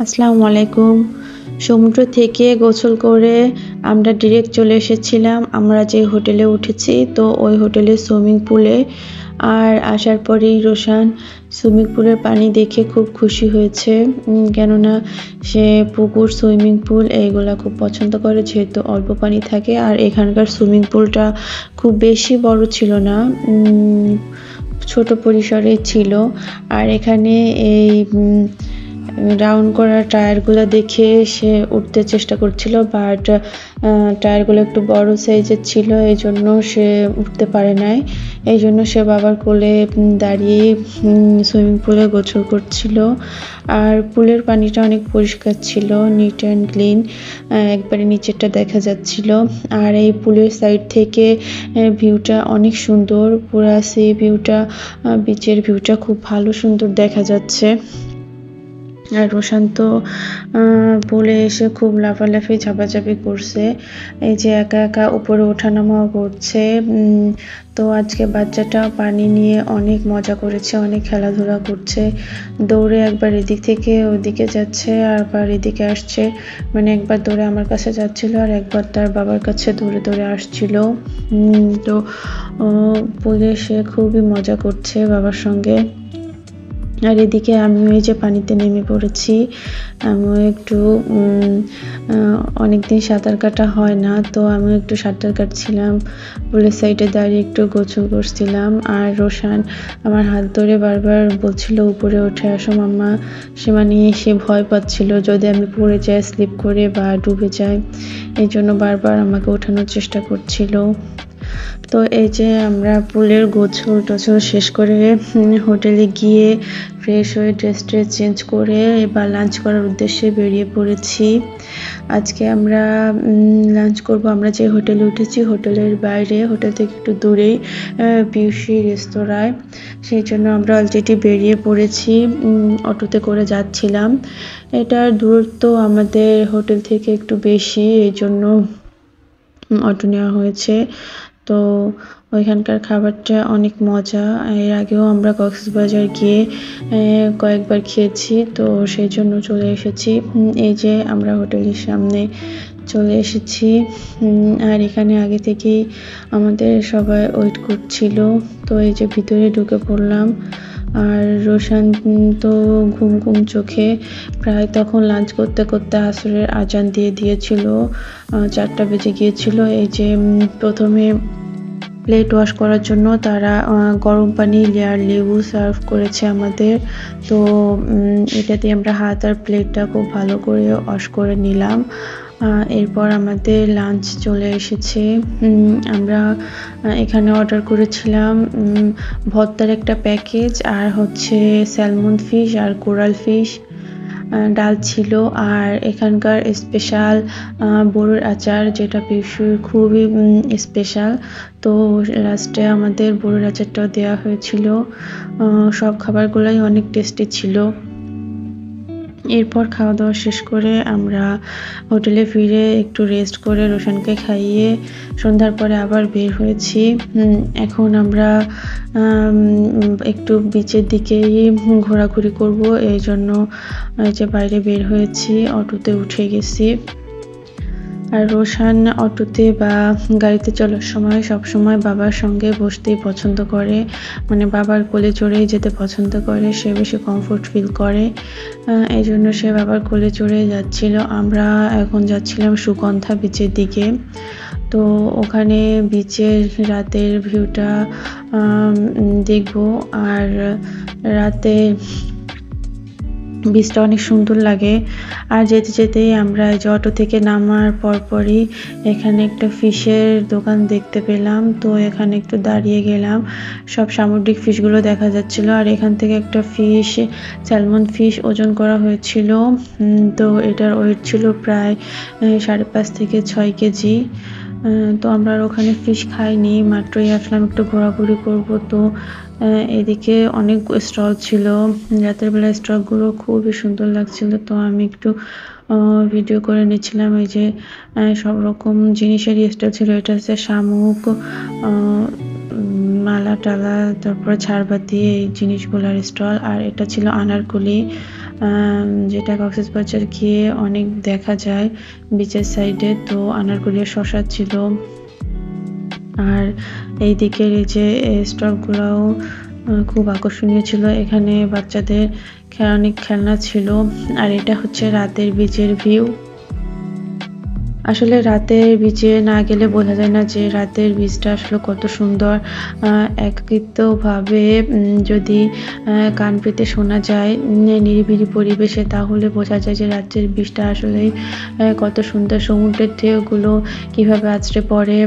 আসসালামু আলাইকুম। সমুদ্র থেকে গোসল করে আমরা ডিরেক্ট চলে এসেছিলাম আমরা যে হোটেলে উঠেছি, তো ওই হোটেলের সুইমিং পুলে। আর আসার পরেই রোশান সুইমিং পুলের পানি দেখে খুব খুশি হয়েছে, কেননা সে পুকুর, সুইমিং পুল এইগুলা খুব পছন্দ করে, যেহেতু অল্প পানি থাকে। আর এখানকার সুইমিং পুলটা খুব বেশি বড় ছিল না, ছোট পরিসরে ছিল। আর এখানে এই রাউন্ড করা টায়ারগুলো দেখে সে উঠতে চেষ্টা করছিল, বাট টায়ারগুলো একটু বড় সাইজের ছিল, এই জন্য সে উঠতে পারে নাই। এই জন্য সে বাবার কোলে দাঁড়িয়ে সুইমিং পুলে গোসল করছিল। আর পুলের পানিটা অনেক পরিষ্কার ছিল, নিট অ্যান্ড ক্লিন, একবারে নিচেরটা দেখা যাচ্ছিল। আর এই পুলের সাইড থেকে ভিউটা অনেক সুন্দর, পুরা সি ভিউটা, বিচের ভিউটা খুব ভালো সুন্দর দেখা যাচ্ছে। আর রোশান তো পুলে এসে খুব লাফালাফি ঝাপাঝাপি করছে, এই যে একা একা উপরে ওঠানামাও করছে। তো আজকে বাচ্চাটা পানি নিয়ে অনেক মজা করেছে, অনেক খেলাধুলা করছে, দৌড়ে একবার এদিক থেকে ওদিকে যাচ্ছে আর একবার এদিকে আসছে। মানে একবার দৌড়ে আমার কাছে যাচ্ছিল আর একবার তার বাবার কাছে দৌড়ে দৌড়ে আসছিল। তো পুলে সে খুবই মজা করছে বাবার সঙ্গে। আর এদিকে আমিও এই যে পানিতে নেমে পড়েছি, আমিও একটু অনেকদিন সাঁতার কাটা হয় না, তো আমিও একটু সাঁতার কাটছিলাম, পুলের সাইডে দাঁড়িয়ে একটু গোসল করছিলাম। আর রোশান আমার হাত ধরে বারবার বলছিল উপরে উঠে আসো মাম্মা, সে ভয় পাচ্ছিল যদি আমি পড়ে যাই, স্লিপ করে বা ডুবে যাই, এই জন্য বারবার আমাকে ওঠানোর চেষ্টা করছিল। তো এই যে আমরা পুলের গোসল টোসল শেষ করে হোটেলে গিয়ে ফ্রেশ হয়ে ড্রেস চেঞ্জ করে এবার লাঞ্চ করার উদ্দেশ্যে বেরিয়ে পড়েছি। আজকে আমরা লাঞ্চ করব, আমরা যে হোটেলে উঠেছি হোটেলের বাইরে, হোটেল থেকে একটু দূরেই পিউসি রেস্তোরাঁয়, সেই জন্য আমরা অলরেডি বেরিয়ে পড়েছি, অটোতে করে যাচ্ছিলাম। এটার দূরত্ব আমাদের হোটেল থেকে একটু বেশি, এই জন্য অটো নেওয়া হয়েছে। তো ওইখানকার খাবারটা অনেক মজা, এর আগেও আমরা কক্সবাজার গিয়ে কয়েকবার খেয়েছি, তো সেই জন্য চলে এসেছি। এই যে আমরা হোটেলের সামনে চলে এসেছি, আর এখানে আগে থেকেই আমাদের সবাই ওয়েট করছিল। তো এই যে ভিতরে ঢুকে পড়লাম, আর রোশান তো ঘুম ঘুম চোখে, প্রায় তখন লাঞ্চ করতে করতে আসরের আজান দিয়ে দিয়েছিল, 4টা বেজে গিয়েছিল। এই যে প্রথমে প্লেট ওয়াশ করার জন্য তারা গরম পানি লেয়ার লেবু সার্ভ করেছে আমাদের। তো এটাতে আমরা হাত আর প্লেটটা খুব ভালো করে ওয়াশ করে নিলাম। এরপর আমাদের লাঞ্চ চলে এসেছে। আমরা এখানে অর্ডার করেছিলাম ভর্তার একটা প্যাকেজ, আর হচ্ছে স্যালমন ফিশ আর কোরাল ফিশ, ডাল ছিল, আর এখানকার স্পেশাল বড়ির আচার, যেটা পিউসির খুবই স্পেশাল। তো লাস্টে আমাদের বড়ির আচারটাও দেওয়া হয়েছিল। সব খাবারগুলোই অনেক টেস্টি ছিল। এরপর খাওয়া দাওয়া শেষ করে আমরা হোটেলে ফিরে একটু রেস্ট করে রোশানকে খাইয়ে সন্ধ্যার পরে আবার বের হয়েছি। এখন আমরা একটু বিচের দিকেই ঘোরাঘুরি করব, এই জন্য যে বাইরে বের হয়েছি, অটোতে উঠে গেছি। আর রোশান অটোতে বা গাড়িতে চলার সময় সবসময় বাবার সঙ্গে বসতেই পছন্দ করে, মানে বাবার কোলে চড়েই যেতে পছন্দ করে, সে বেশি কমফোর্ট ফিল করে, এই জন্য সে বাবার কোলে চড়ে যাচ্ছিল। আমরা এখন যাচ্ছিলাম সুগন্ধা বিচের দিকে। তো ওখানে বিচের রাতের ভিউটা দেখব, আর রাতে বীজটা অনেক সুন্দর লাগে। আর যেতে যেতেই আমরা এই যে অটো থেকে নামার পরপরই এখানে একটা ফিশের দোকান দেখতে পেলাম, তো এখানে একটু দাঁড়িয়ে গেলাম, সব সামুদ্রিক ফিশগুলো দেখা যাচ্ছিল। আর এখান থেকে একটা ফিশ, স্যালমন ফিশ ওজন করা হয়েছিল, তো এটার ওয়েট ছিল প্রায় 5.5 থেকে 6 কেজি। তো আমরা আর ওখানে ফিশ খাইনি, মাত্রই আসলাম একটু ঘোরাঘুরি করব। তো এদিকে অনেক স্টল ছিল, রাতের বেলা স্টলগুলো খুবই সুন্দর লাগছিল, তো আমি একটু ভিডিও করে নিচ্ছিলাম। এই যে সব রকম জিনিসেরই স্টল ছিল, এটা হচ্ছে শামুক, মালা টালা, তারপরে ঝাড়বাতি, এই জিনিসগুলোর স্টল। আর এটা ছিল আনারকলি, যেটা কক্সবাজার গিয়ে অনেক দেখা যায় বিচের সাইডে। তো আনারকলিয়া শসা ছিল, আর এই দিকের এই যে স্টলগুলোও খুব আকর্ষণীয় ছিল। এখানে বাচ্চাদের অনেক খেলনা ছিল। আর এটা হচ্ছে রাতের বিচের ভিউ। আসলে রাতের বিচে না গেলে বোঝা যায় না যে রাতের বিচটা আসলে কত সুন্দর। একাকিত্বভাবে যদি কান পেতে শোনা যায় নিরিবিলি পরিবেশে, তাহলে বোঝা যায় যে রাতের বিচটা আসলেই কত সুন্দর। সমুদ্রের ঢেউগুলো কিভাবে আছড়ে পড়ে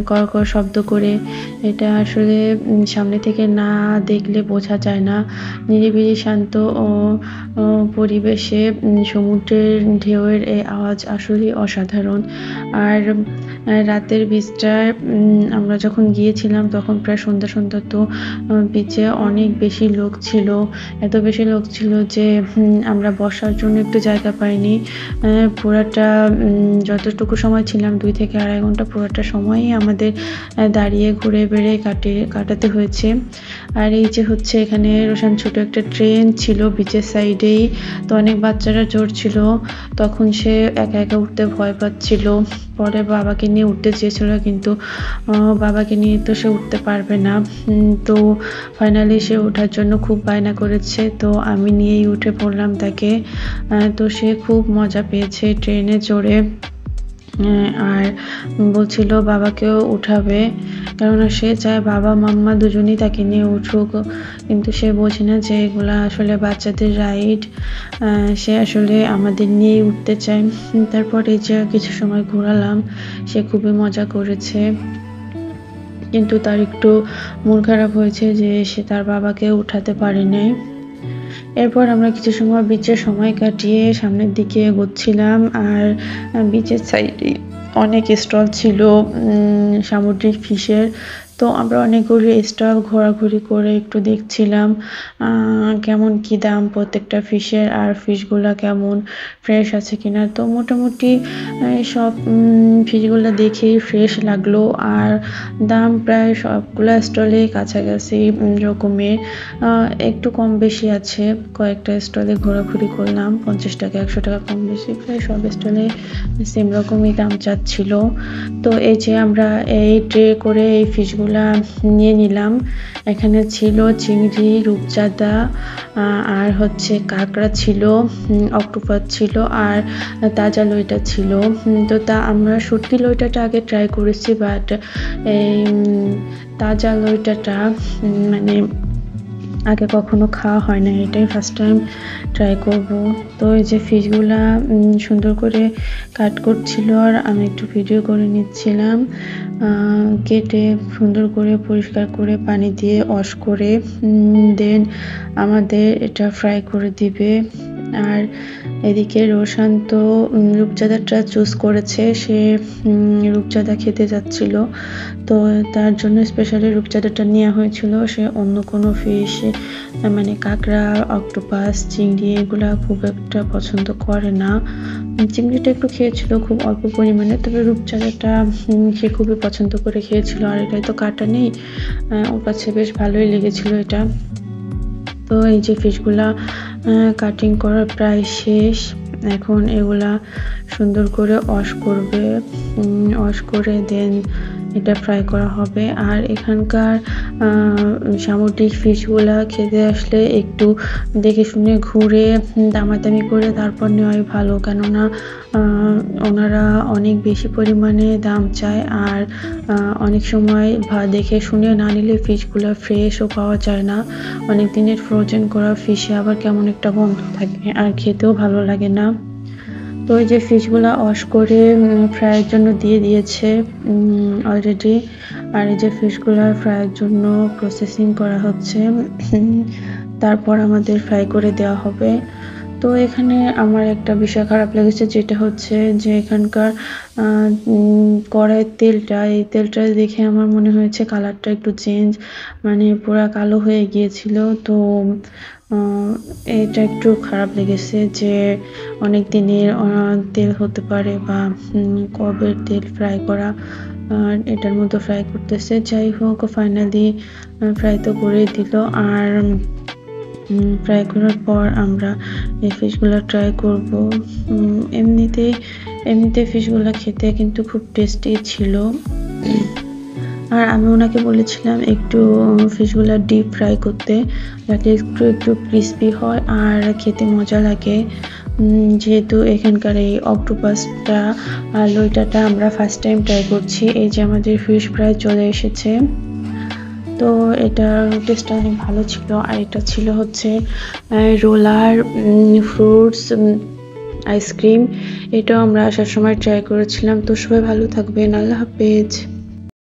কড়কড় শব্দ করে, এটা আসলে সামনে থেকে না দেখলে বোঝা যায় না। নিরিবিলি শান্ত ও পরিবেশে সমুদ্রের ঢেউয়ের এই আওয়াজ আসলেই অসাধারণ। আর রাতের বিচটায় আমরা যখন গিয়েছিলাম তখন প্রায় সন্ধ্যা তো বিচে অনেক বেশি লোক ছিল। এত বেশি লোক ছিল যে আমরা বসার জন্য একটু জায়গা পাইনি। পুরাটা যতটুকু সময় ছিলাম 2 থেকে 2.5 ঘন্টা, পুরোটা সময়ই আমাদের দাঁড়িয়ে ঘুরে বেড়ে কাটাতে হয়েছে। আর এই যে হচ্ছে এখানে রোশান ছোট একটা ট্রেন ছিল বিচের সাইডেই। তো অনেক বাচ্চারা চড়ছিল। তখন সে একা একা উঠতে ভয় পাচ্ছিল। পরে বাবাকে নিয়ে উঠতে চেয়েছিল, কিন্তু বাবাকে নিয়ে তো সে উঠতে পারবে না। তো ফাইনালি সে ওঠার জন্য খুব বায়না করেছে, তো আমি নিয়েই উঠে পড়লাম তাকে। তো সে খুব মজা পেয়েছে ট্রেনে চড়ে। আর বলছিল বাবাকেও উঠাবে, কেননা সে চায় বাবা মাম্মা দুজনেই তাকে নিয়ে উঠুক। কিন্তু সে বোঝে না যে এগুলা আসলে বাচ্চাদের রাইড, সে আসলে আমাদের নিয়েই উঠতে চায়। তারপরে যে কিছু সময় ঘোরালাম, সে খুবই মজা করেছে। কিন্তু তার একটু মন খারাপ হয়েছে যে সে তার বাবাকে উঠাতে পারে নাই। এরপর আমরা কিছু সময় বিচে সময় কাটিয়ে সামনের দিকে এগোচ্ছিলাম। আর বিচের সাইডে অনেক স্টল ছিল সামুদ্রিক ফিশের। তো আমরা অনেকগুলো স্টল ঘোরাঘুরি করে একটু দেখছিলাম কেমন কি দাম প্রত্যেকটা ফিশের, আর ফিশগুলা কেমন ফ্রেশ আছে কিনা। তো মোটামুটি সব ফিশগুলো দেখেই ফ্রেশ লাগলো। আর দাম প্রায় সবগুলা স্টলে কাছাকাছি রকমের, একটু কম বেশি আছে। কয়েকটা স্টলে ঘোরাঘুরি করলাম, 50 টাকা 100 টাকা কম বেশি, প্রায় সব স্টলে সেম রকমই দাম চাচ্ছিল। তো এই যে আমরা এই ট্রে করে এই ফিশগুলা নিয়ে নিলাম। এখানে ছিল চিংড়ি, রূপচাঁদা, আর হচ্ছে কাঁকড়া ছিল, অক্টোপাস ছিল, আর তাজা লইটা ছিল। তো আমরা শুটকি লইটাটা আগে ট্রাই করেছি, বাট এই তাজা লইটাটা মানে আগে কখনো খাওয়া হয় না, এটাই ফার্স্ট টাইম ট্রাই করব। তো এই যে ফিশগুলা সুন্দর করে কাট করছিল, আর আমি একটু ভিডিও করে নিচ্ছিলাম। কেটে সুন্দর করে পরিষ্কার করে পানি দিয়ে ওয়াশ করে দেন আমাদের এটা ফ্রাই করে দিবে। আর এদিকে রোশান তো রূপচাঁদাটা চুজ করেছে, সে রূপচাঁদা খেতে যাচ্ছিল। তো তার জন্য স্পেশালি রূপচাঁদাটা নেওয়া হয়েছিল। সে অন্য কোনো ফিশ মানে কাঁকড়া, অক্টোপাস, চিংড়ি এগুলা খুব একটা পছন্দ করে না। চিংড়িটা একটু খেয়েছিল খুব অল্প পরিমাণে, তবে রূপচাঁদাটা সে খুবই পছন্দ করে খেয়েছিল। আর এটাই তো কাটা নেই, ওর কাছে বেশ ভালোই লেগেছিল এটা। তো এই যে ফিশগুলা কাটিং করা প্রায় শেষ। এখন এগুলা সুন্দর করে ওয়াশ করবে, ওয়াশ করে দেন এটা ফ্রাই করা হবে। আর এখানকার সামুদ্রিক ফিশগুলা খেতে আসলে একটু দেখে শুনে ঘুরে দামাদামি করে তারপর নেওয়াই ভালো, কেননা ওনারা অনেক বেশি পরিমাণে দাম চায়। আর অনেক সময় দেখে শুনে না নিলে ফিশগুলো ফ্রেশও পাওয়া যায় না। অনেক দিনের ফ্রোজেন করা ফিশে আবার কেমন একটা গন্ধ থাকে, আর খেতেও ভালো লাগে না। তো এই যে ফিশগুলা ওয়াশ করে ফ্রাইয়ের জন্য দিয়ে দিয়েছে অলরেডি। আর এই যে ফিশগুলা ফ্রাইয়ের জন্য প্রসেসিং করা হচ্ছে, তারপর আমাদের ফ্রাই করে দেওয়া হবে। তো এখানে আমার একটা বিষয় খারাপ লেগেছে, যেটা হচ্ছে যে এখানকার কড়াইয়ের তেলটা, এই তেলটা দেখে আমার মনে হয়েছে কালারটা একটু চেঞ্জ, মানে পুরা কালো হয়ে গিয়েছিল। তো এটা একটু খারাপ লেগেছে যে অনেক দিনের তেল হতে পারে, বা কবের তেল ফ্রাই করা, এটার মধ্যে ফ্রাই করতেছে। যাই হোক, ফাইনালি ফ্রাই তো করে দিল। আর ফ্রাই করার পর আমরা এই ফিশগুলো ট্রাই করব। এমনিতে ফিশগুলো খেতে কিন্তু খুব টেস্টি ছিল। আর আমি ওনাকে বলেছিলাম একটু ফিশগুলো ডিপ ফ্রাই করতে, যাতে একটু ক্রিস্পি হয় আর খেতে মজা লাগে। যেহেতু এখানকার এই অক্টোপাসটা আর লইটাটা আমরা ফার্স্ট টাইম ট্রাই করছি। এই যে আমাদের ফিশ ফ্রাই চলে এসেছে। তো এটার টেস্টটা অনেক ভালো ছিল। আর এটা ছিল হচ্ছে রোলার ফ্রুটস আইসক্রিম। এটাও আমরা আসার সময় ট্রাই করেছিলাম। তো সবাই ভালো থাকবেন, আল্লাহ হাফেজ।